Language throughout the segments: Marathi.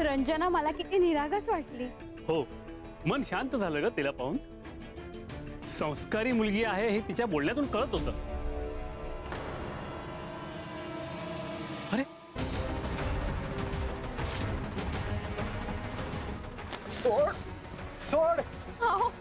रंजना मला किती निरागस वाटली। हो, मन शांत झालं ग तिला पाहून। संस्कारी मुलगी आहे हे तिच्या बोलण्यातून कळत होतं। अरे सोड सोड। अहो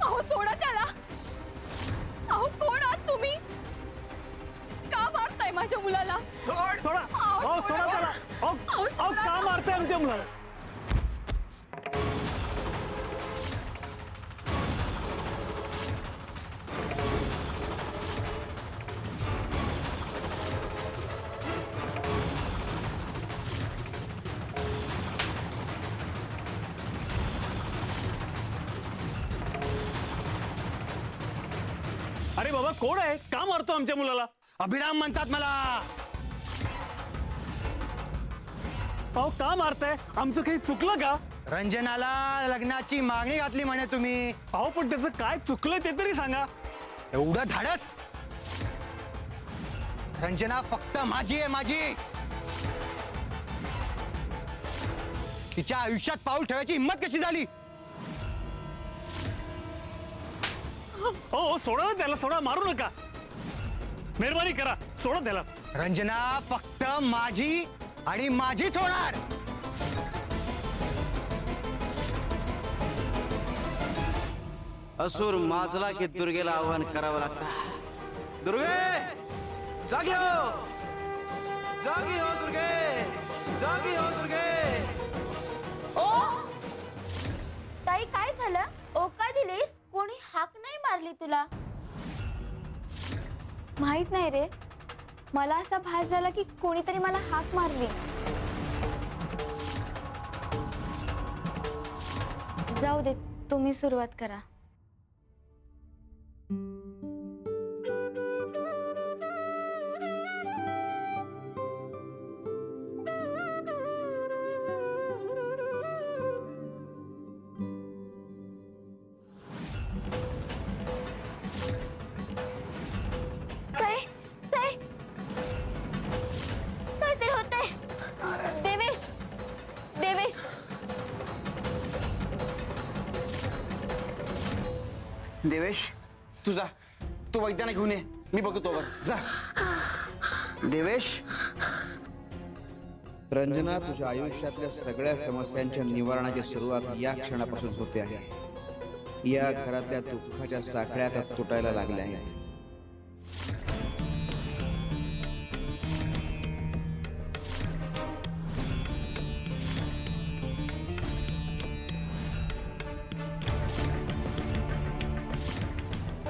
अहो सोडा त्याला। अहो कोण आहात तुम्ही? का मारताय माझ्या मुलाला? सोड सोडा, अहो सोडा त्याला। अहो का मारताय आमच्या मुलाला? अरे बाबा कोण आहे? का मारतो आमच्या मुलाला? अभिराम म्हणतात मला। अहो का मारताय? आमचं काही चुकलं का? रंजनाला लग्नाची मागणी घातली म्हणे तुम्ही। अहो पण त्याचं काय चुकलंय ते तरी सांगा। एवढं धाडस? रंजना फक्त माझी आहे, माझी। तिच्या आयुष्यात पाऊल ठेवायची हिंमत कशी झाली? हो सोडा ना त्याला, सोडा, मारू नका, मेहरबानी करा, सोडा त्याला। रंजना फक्त माझी आणि माझीच होणार। असुर माजला की दुर्गेला आव्हान करावं लागतं। दुर्गे जागी हो, जागी हो दुर्गे, जागी हो दुर्गे। ओ ताई काय झालं? ओ का दिलीस? कोणी हाक नाही मारली तुला? माहित नाही रे, मला असा भास झाला की कोणीतरी मला हाक मारली। जाऊ दे, तुम्ही सुरुवात करा। देवेश, देवेश, देवेश तू जा, तू वैद्याने घेऊन ये, मी बघतो तोवर, जा। देवेश, रंजना तुझ्या आयुष्यातल्या सगळ्या समस्यांच्या निवारणाची सुरुवात या क्षणापासून होते आहे। या घरातल्या दुःखाच्या साखळ्या आता तुटायला लागल्या आहेत।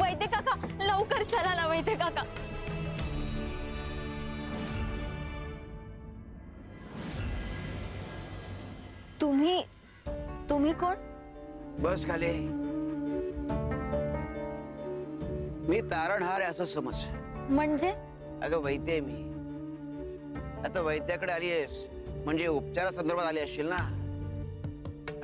वैद्य काका लवकर चला ना, वैद्य काका। तुम्ही कोण? बस खाली, मी तारणहार आहे असं समज। म्हणजे? अगं वैद्य आहे मी। आता वैद्याकडे आली आहेस म्हणजे उपचारा संदर्भात आली असशील ना,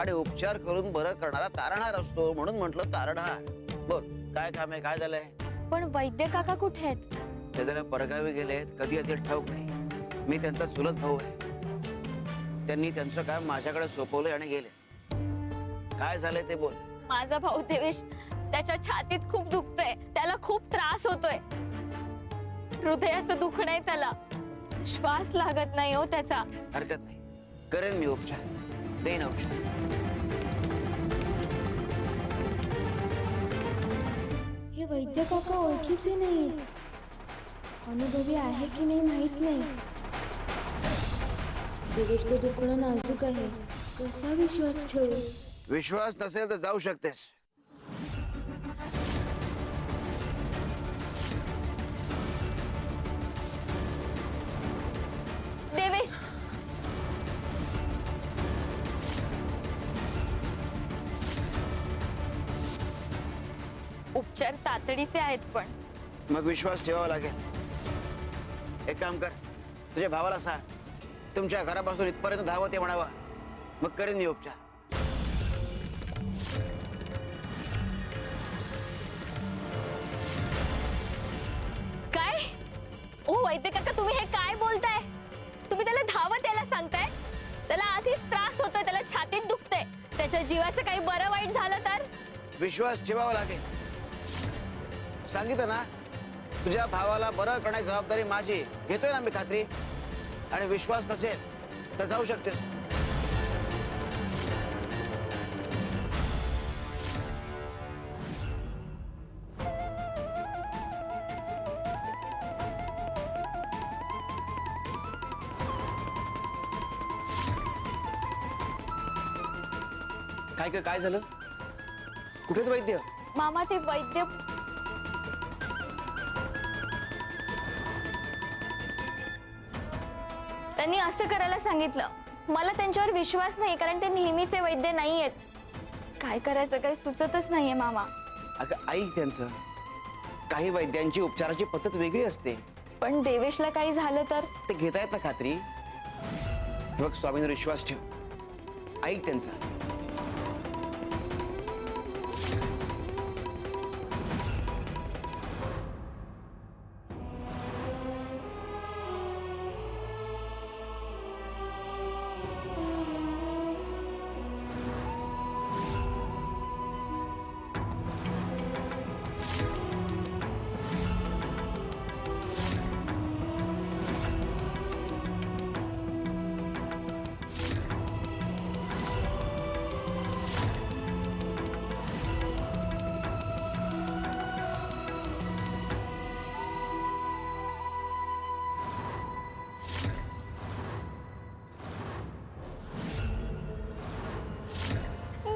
आणि उपचार करून बरं करणारा तारणहार असतो, म्हणून म्हटलं तारणहार। बोल काय काम आहे, काय झालंय? पण वैद्य काका कुठे आहेत? ते जरा परगावी गेलेत, कधी येतील ठाऊक नाही। मी त्यांचा चुलत भाऊ आहे, त्यांनी त्यांचं काम माझ्याकडे सोपवलंय आणि गेले। काय झालंय ते बोल। माझा भाऊ देवेश, त्याच्या छातीत खूप दुखतंय, त्याला खूप त्रास होतोय, हृदयाचं दुखणं आहे त्याला, श्वास लागत नाही हो त्याचा। हरकत नाही, करेन मी उपचार, देईन औषध। हे वैद्य काका ओळखीचे नाही, अनुभवी आहे की नाही माहित नाही। देवेशचं दुखणं नाजूक आहे, कसा विश्वास ठेवू? विश्वास नसेल तर जाऊ शकतेस। देवेश, उपचार तातडीचे आहेत पण। मग विश्वास ठेवावा लागेल। एक काम कर, तुझ्या भावाला सांग तुमच्या घरापासून इथपर्यंत धावत ये म्हणावा, मग करेन मी उपचार। काय? ओ वैद्य काका, तुम्ही हे काय बोलताय? तुम्ही त्याला धावत यायला सांगताय? त्याला आधीच त्रास होतोय, त्याला छातीत दुखते. त्याच्या जीवाचं काही बरं वाईट झालं तर? विश्वास ठेवावा लागेल. सांगितलं ना, तुझ्या भावाला बरं करण्याची जबाबदारी माझी. घेतोय ना मी खात्री. आणि विश्वास नसेल तर जाऊ शकतेस. काय झालं? कुठे ते वैद्य? मामा ते वैद्य त्यांनी असं करायला सांगितलं. मला त्यांच्यावर विश्वास नाही, कारण ते नेहमीचे वैद्य नाहीयेत. काय करायचं काही सुचतच नाहीये मामा. अगं ऐक त्यांचं. काही वैद्यांची उपचाराची पद्धत वेगळी असते. पण देवेशला काही झालं तर? ते घेता येत ना खात्री. बघ, स्वामींवर विश्वास ठेव. ऐक त्यांचा.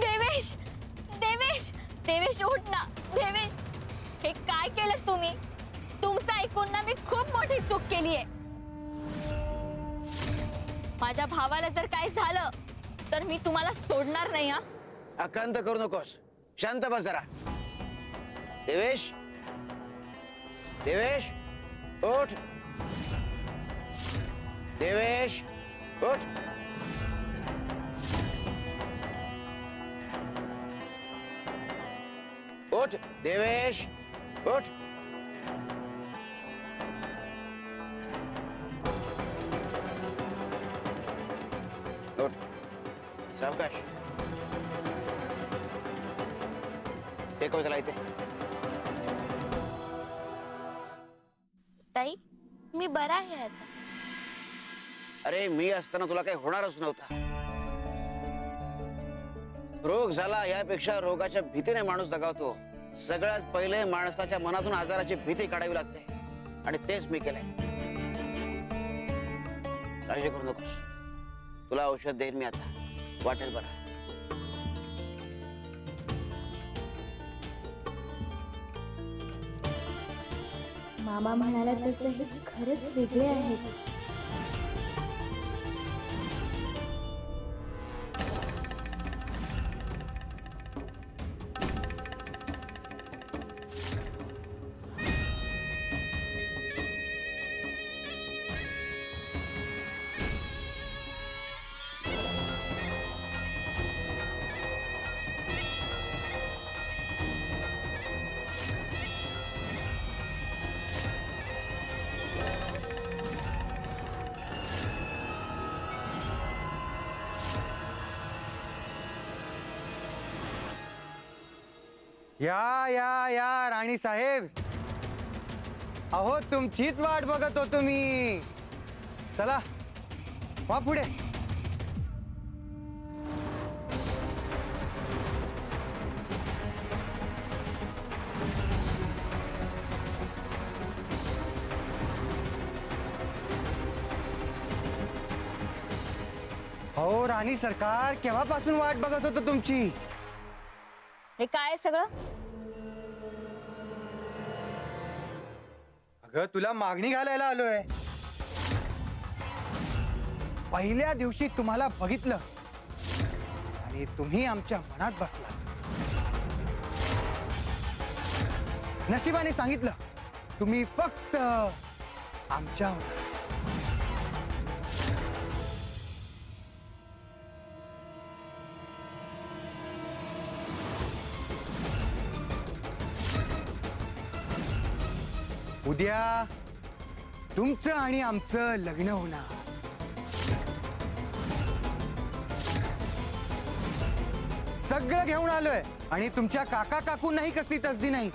देवेश, देवेश, देवेश उठ ना. देवेश, हे काय केलं तुम्ही? तुमचं ऐकून ना मी खूप मोठी चूक केलीये. माझ्या भावाला जर काय झालं तर मी तुम्हाला सोडणार नाही. हा, आकांत करू नकोस. शांत बस जरा. देवेश, देवेश उठ. देवेश उठ. उठ देवेश, उठ. उठ. सावकाश. टेकव त्याला इथे. ताई, मी बरा आहे आता. अरे मी असताना तुला काही होणारच नव्हता. रोग झाला यापेक्षा रोगाच्या भीतीने माणूस दगावतो. सगळ्यात पहिले माणसाच्या मनातून आजाराची भीती काढावी लागते. आणि तेच मी केलंय. काळजी करू नकोस. तुला औषध देईन मी आता. वाटेल बरं. मामा म्हणाला तसं हे खरंच वेगळे आहे. या या या राणी साहेब. अहो तुमचीच वाट बघत होतो मी. चला वा पुढे. हो राणी सरकार, केव्हापासून वाट बघत होतो तुमची. हे काय सगळं? अगं तुला मागणी घालायला आलोय. पहिल्या दिवशी तुम्हाला बघितलं आणि तुम्ही आमच्या मनात बसला. नशिबाने सांगितलं तुम्ही फक्त आमच्या होणार. उद्या तुमचं आणि आमचं लग्न होणार. सगळं घेऊन आलोय आणि तुमच्या काका काकूंनाही कसली तसदी नाही.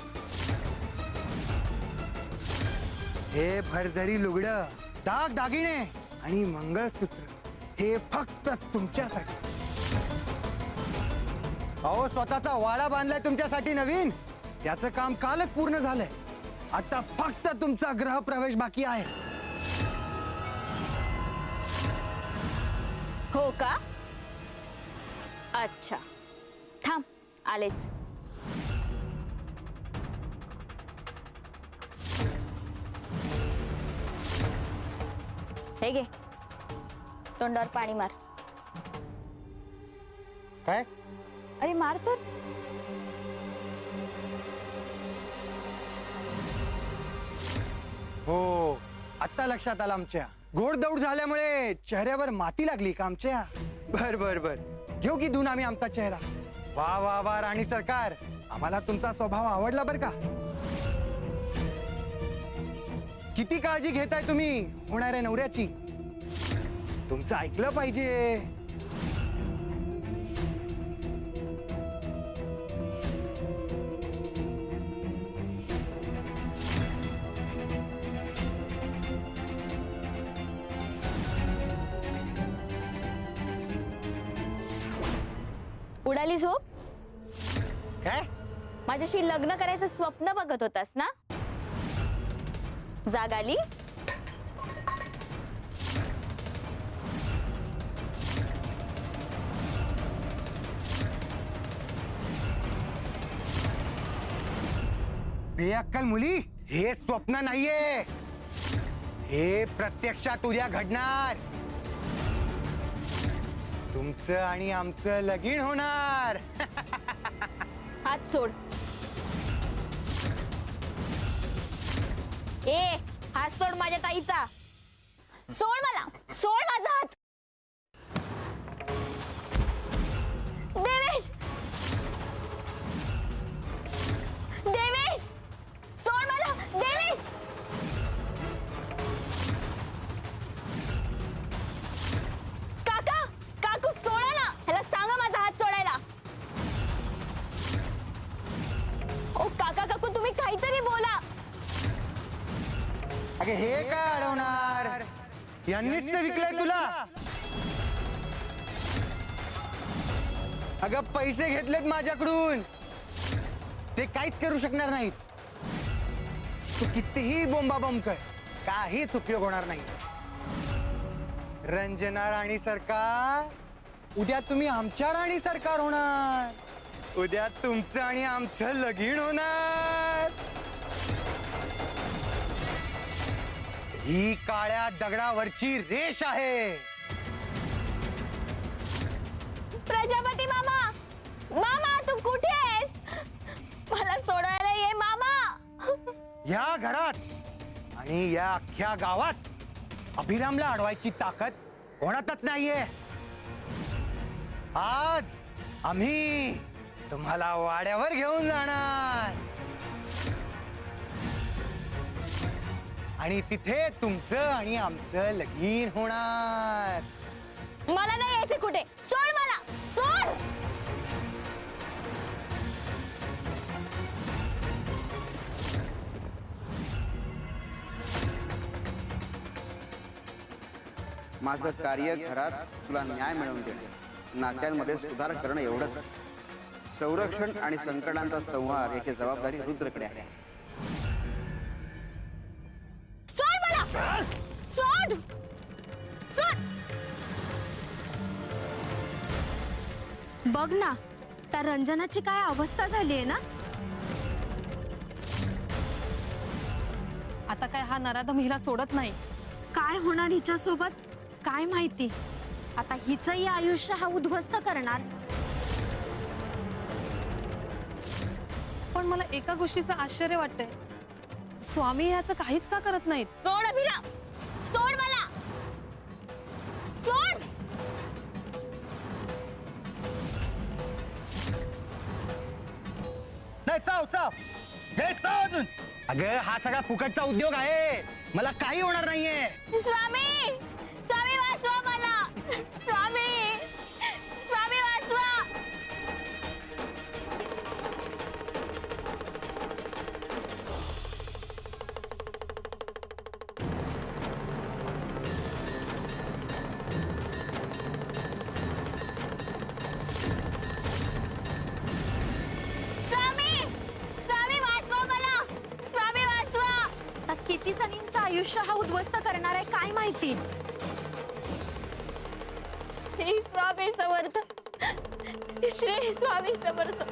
हे भरजरी लुगडं, दाग दागिने आणि मंगळसूत्र हे फक्त तुमच्यासाठी. अहो स्वतःचा वाडा बांधलाय तुमच्यासाठी नवीन, त्याचं काम कालच पूर्ण झालंय. आता फक्त तुमचा गृहप्रवेश बाकी आहे. हो का? अच्छा, थांब आलेच. हे घे, तोंडावर पाणी मार. काय? अरे मार तर. हो, आता लक्षात आलं आमच्या. घोडदौड झाल्यामुळे चेहऱ्यावर माती लागली का आमच्या? बर बर बर, घेऊ की धुवून आम्ही आमचा चेहरा. वा वा वा राणी सरकार, आम्हाला तुमचा स्वभाव आवडला बर का. किती काळजी घेताय तुम्ही होणाऱ्या नवऱ्याची, तुमचं ऐकलं पाहिजे. उडाली झोप? काय? माझ्याशी लग्न करायचं स्वप्न बघत होतास ना? जाग आली? बेअक्कल मुली, हे स्वप्न नाहीये, हे प्रत्यक्षात उद्या घडणार. तुमचं आणि आमचं लगीन होणार. हात सोड. ए, हात सोड माझ्या ताईचा. सोड मला, सोड माझा हात. देवेश, देवेश, सोड मला. देवेश, काका, काकू सोडा ना. ह्याला सांगा माझा हात सोडायला. ओ काका काकू, तुम्ही काहीतरी बोला. अगे हे काय अडवणार, यांनीच तर विकलंय तुला. अगं पैसे घेतलेत माझ्याकडून, ते काहीच करू शकणार नाहीत. तू कितीही बोंबाबोंब कर, काहीच उपयोग होणार नाही. रंजना राणी सरकार, उद्या तुम्ही आमच्या राणी सरकार होणार. उद्या तुमचं आणि आमचं लगीन होणार. ही काळ्या दगडावरची रेष आहे. प्रजापती मामा, मामा तू कुठे आहेस? मला सोडायला ये मामा. या घरात आणि या अख्ख्या गावात अभिरामला अडवायची ताकद कोणातच नाहीये. आज आम्ही तुम्हाला वाड्यावर घेऊन जाणार आणि तिथे तुमचं आणि आमचं लगीन होणार. मला नाही यायचं कुठे. सोड मला, सोड. माझं कार्य घरात तुला न्याय मिळवून देणं, नात्यांमध्ये सुधार करणं एवढंच. संरक्षण आणि संकटांचा संहार याची जबाबदारी रुद्रकडे आहे. सोड मला, सोड, सोड. बघ ना, त्या रंजनाची काय अवस्था झाली आहे ना. आता काय हा नराधम हिला सोडत नाही. काय होणार हिच्या सोबत काय माहिती. आता हिचंही आयुष्य हा उद्ध्वस्त करणार. पण मला एका गोष्टीचं आश्चर्य वाटतंय, स्वामी ह्याचं काहीच का करत नाहीत. सोड अभिराम, सोड मला, सोड. नाही चाव चाव, हे चाव अजून. अगं हा सगळा फुकटचा उद्योग आहे, मला काही होणार नाहीये. स्वामी, स्वामी वाचवा मला. स्वामी, स्वामी वाचवा. किती जणींचं आयुष्य हा उद्ध्वस्त करणार आहे काय माहिती. श्री स्वामी समर्थ, श्री स्वामी समर्थ.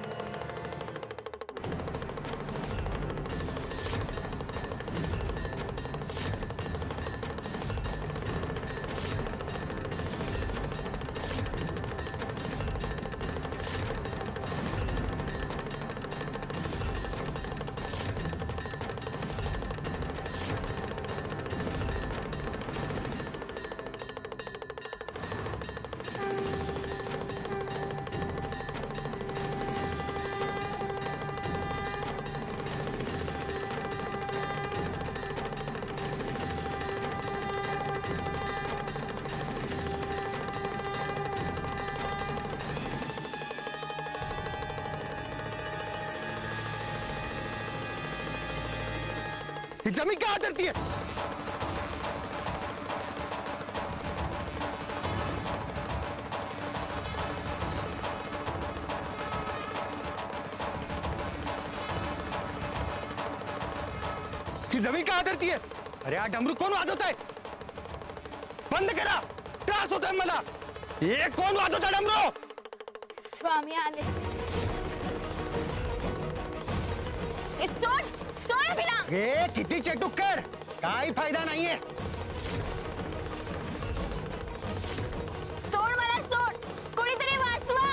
ही जमीन का आदरतीये? ही जमीन का आदरतीये? अरे हा डमरू कोण वाजवताय? बंद करा, त्रास होतोय मला. हे कोण वाजवताय डमरू? स्वामी आले. ए, सोड सोड अभिराम. हे किती चेटूक कर, काही फायदा नाहीये. सोड मला, सोड. कोणीतरी वाचवा.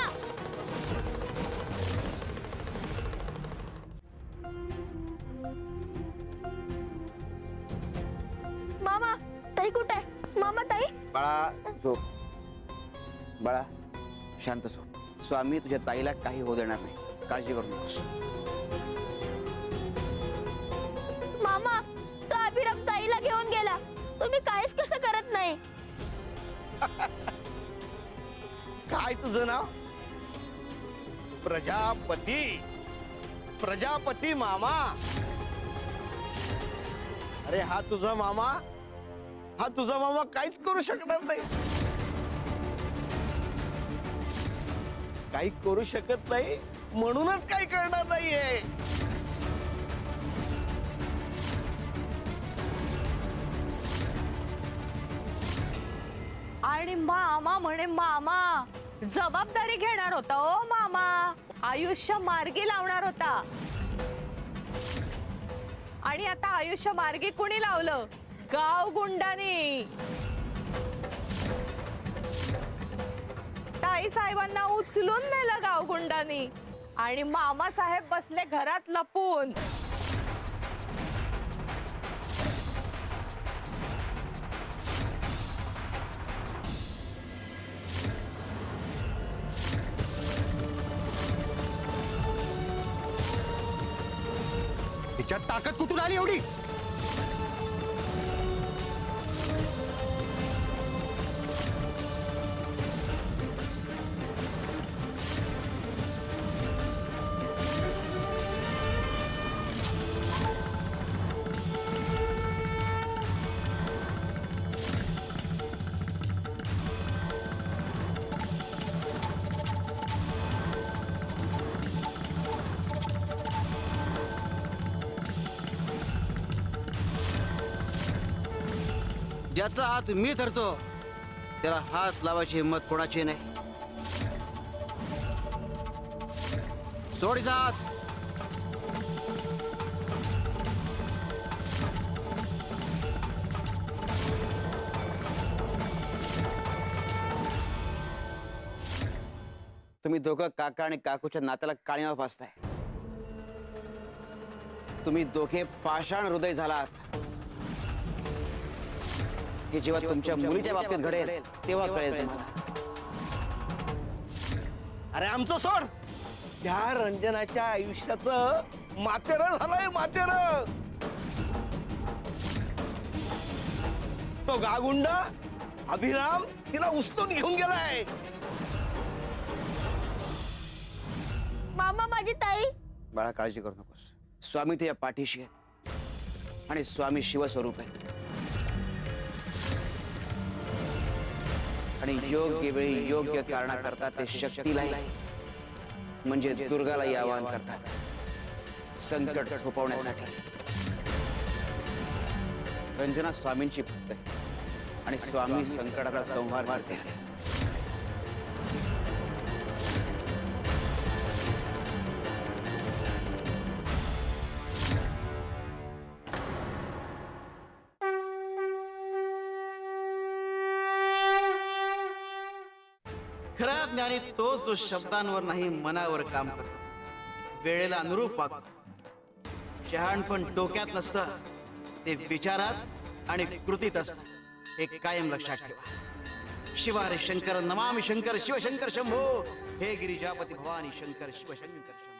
मामा ताई कुठे आहे? मामा ताई. बाळा झोप. बाळा शांत झोप. स्वामी तुझ्या ताईला काही होऊ देणार नाही, काळजी करू नकोस. मामा तो अभिराम ताईला घेऊन गेला. तुम्ही काहीच कसं करत नाही. काय तुझं नाव? प्रजापती. प्रजापती मामा. अरे हा तुझा मामा, हा तुझा मामा काहीच करू शकणार नाही. काही करू शकत नाही म्हणूनच काही करणार नाहीये. आणि मामा म्हणे मामा जबाबदारी घेणार होता. ओ मामा आयुष्य मार्गी लावणार होता. आणि आता आयुष्य मार्गी कुणी लावलं? गाव गुंडाने. ताई साहेबांना उचलून नेलं गाव गुंडाने आणि मामा साहेब बसले घरात लपून. हिच्यात ताकद कुठून आली एवढी? ज्याचा हात मी धरतो त्याला हात लावायची हिंमत कोणाची नाही. सोड हिचा हात. तुम्ही दोघं काका आणि काकूच्या नात्याला काळीमा फासताय. तुम्ही दोघे पाषाण हृदय झालात. हे जेव्हा तुमच्या मुलीच्या बाबतीत घडेल तेव्हा कळेल तुम्हाला. अरे आमचं सोड. त्या रंजनाच्या आयुष्याचं माथेरं झालंय, माथेरं. तो गागुंडा अभिराम तिला उचलून घेऊन गेलाय. मामा माझी ताई. बाळा काळजी करू नकोस. स्वामी तुझ्या पाठीशी आहेत आणि स्वामी शिवस्वरूप आहेत. आणि योग्य वेळी योग्य कारणाकरता ते शक्तीलाही म्हणजे दुर्गालाही आवाहन करतात संकट थोपवण्यासाठी. रंजना स्वामींची भक्त आहे आणि स्वामी संकटाचा संहार करते. खरा ज्ञानी तोच जो शब्दांवर नाही मनावर काम करतो, वेळेला अनुरूप वागतो. शहाणपण डोक्यात नसतं, ते विचारात आणि कृतीत असतं. हे कायम लक्षात ठेवा. शिवारे शंकर नमामि शंकर शिवशंकर शंभो, हे गिरिजापती भवानी शंकर शिवशंकर शंभो.